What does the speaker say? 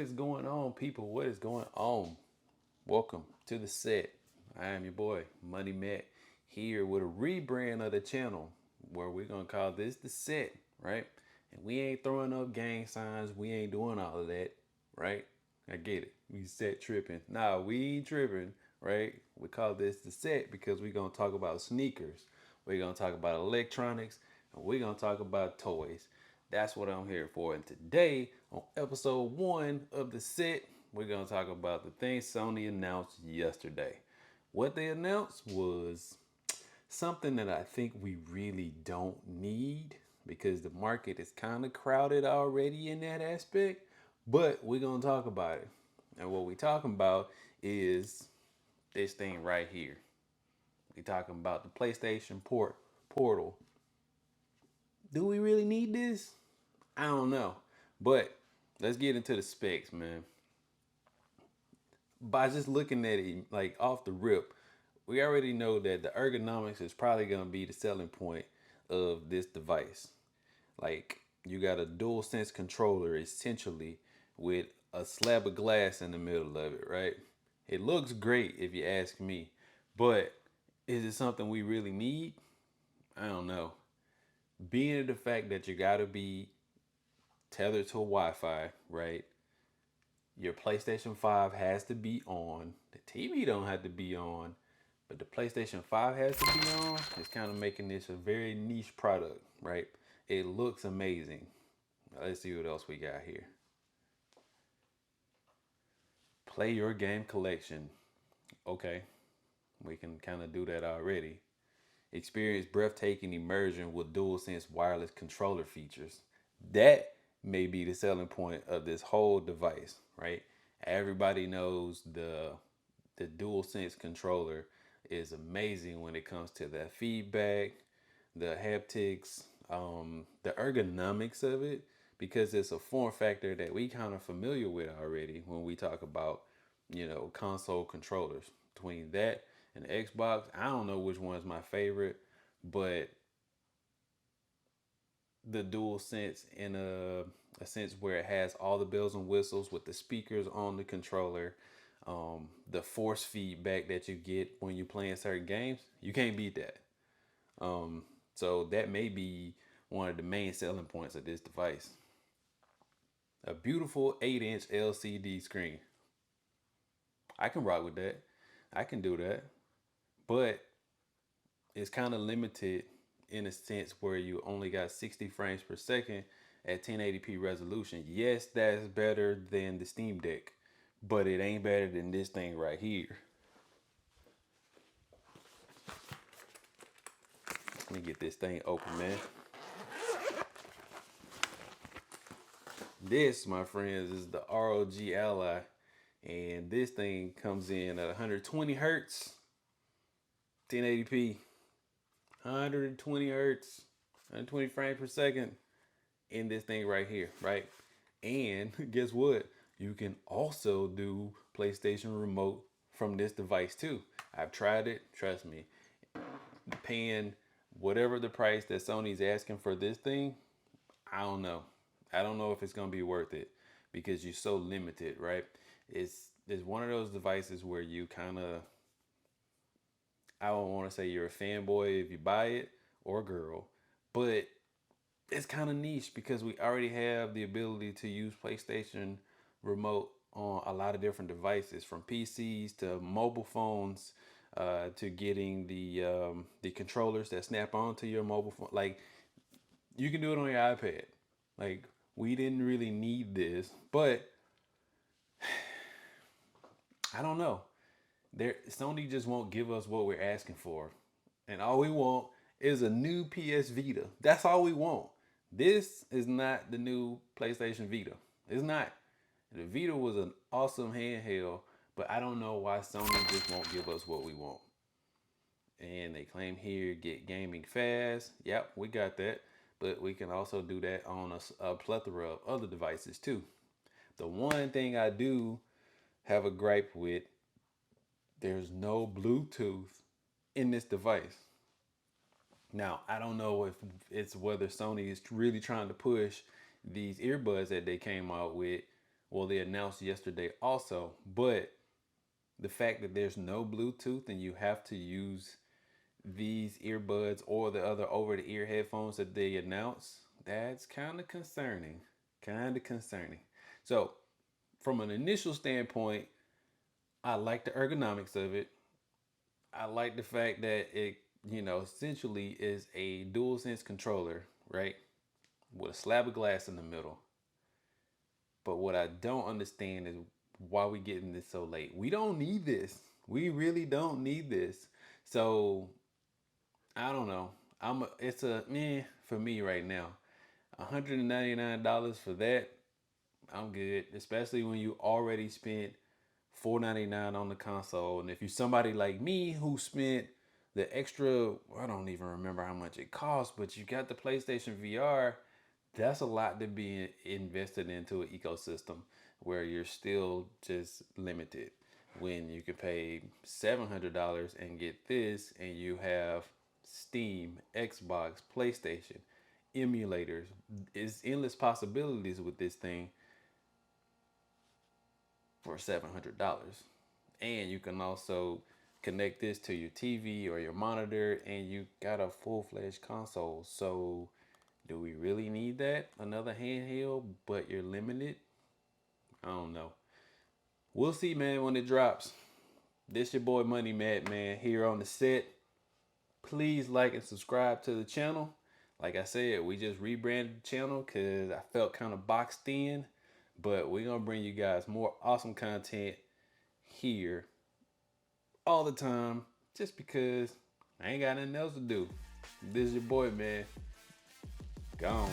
is going on, people? What is going on? Welcome to the set. I am your boy, Money Matt, here with a rebrand of the channel where we're gonna call this the set, right? And we ain't throwing up gang signs, we ain't doing all of that, right? I get it. We set tripping. Nah, we ain't tripping, right? We call this the set because we're gonna talk about sneakers, we're gonna talk about electronics, and we're gonna talk about toys. That's what I'm here for. And today, on episode one of the set, we're going to talk about the things Sony announced yesterday. What they announced was something that I think we really don't need because the market is kind of crowded already in that aspect, but we're going to talk about it. And what we're talking about is this thing right here. We're talking about the PlayStation portal. Do we really need this? I don't know. But let's get into the specs, man. By just looking at it like off the rip, we already know that the ergonomics is probably going to be the selling point of this device. Like, you got a dual sense controller essentially with a slab of glass in the middle of it, right? It looks great if you ask me, but is it something we really need? I don't know. Being the fact that you got to be tethered to Wi-Fi, right? Your PlayStation 5 has to be on. The TV don't have to be on, but the PlayStation 5 has to be on. It's kind of making this a very niche product, right? It looks amazing. Let's see what else we got here. Play your game collection. Okay, we can kind of do that already. Experience breathtaking immersion with DualSense wireless controller features. That may be the selling point of this whole device, right? Everybody knows the DualSense controller is amazing when it comes to that feedback, the haptics, the ergonomics of it, because it's a form factor that we kind of familiar with already when we talk about, console controllers. Between that and Xbox, I don't know which one's my favorite, but the dual sense in a sense where it has all the bells and whistles with the speakers on the controller, the force feedback that you get when you're playing certain games, you can't beat that. So that may be one of the main selling points of this device. A beautiful 8-inch LCD screen. I can rock with that. I can do that. But it's kind of limited in a sense where you only got 60 frames per second at 1080p resolution. Yes, that's better than the Steam Deck, but it ain't better than this thing right here. Let me get this thing open, man. This, my friends, is the ROG Ally, and this thing comes in at 120 hertz, 1080p, 120 hertz, 120 frames per second in this thing right here, right? And guess what? You can also do PlayStation Remote from this device too. I've tried it, trust me. Paying whatever the price that Sony's asking for this thing, I don't know. I don't know if it's gonna be worth it because you're so limited, right? It's one of those devices where you kind of, I don't want to say you're a fanboy if you buy it or girl, but it's kind of niche because we already have the ability to use PlayStation Remote on a lot of different devices, from PCs to mobile phones, to getting the controllers that snap onto your mobile phone. Like, you can do it on your iPad. Like, we didn't really need this, but I don't know. Sony just won't give us what we're asking for, and all we want is a new PS Vita. That's all we want. This is not the new PlayStation Vita. It's not. The Vita was an awesome handheld, but I don't know why Sony just won't give us what we want. And they claim here, get gaming fast. Yep, we got that. But we can also do that on a plethora of other devices too. The one thing I do have a gripe with, there's no Bluetooth in this device. Now, I don't know if it's whether Sony is really trying to push these earbuds that they came out with Well, they announced yesterday also, but the fact that there's no Bluetooth and you have to use these earbuds or the other over-the-ear headphones that they announce, that's kind of concerning. Kind of concerning. So, from an initial standpoint, I like the ergonomics of it. I like the fact that it, essentially is a dual sense controller, right? With a slab of glass in the middle. But what I don't understand is why we getting this so late. We don't need this. We really don't need this. So I don't know. It's a meh for me right now. $199 for that, I'm good. Especially when you already spent $499 on the console. And if you're somebody like me who spent the extra, I don't even remember how much it cost, but you got the PlayStation VR, that's a lot to be invested into an ecosystem where you're still just limited. When you can pay $700 and get this, and you have Steam, Xbox, PlayStation, emulators, it's endless possibilities with this thing for $700. And you can also connect this to your TV or your monitor, and you got a full-fledged console. So do we really need that? Another handheld, but you're limited? I don't know. We'll see, man, when it drops. This your boy Money Matt, man, here on the set. Please like and subscribe to the channel. Like I said, we just rebranded the channel because I felt kind of boxed in. But we're going to bring you guys more awesome content here all the time just because I ain't got nothing else to do. This is your boy, man. Gone.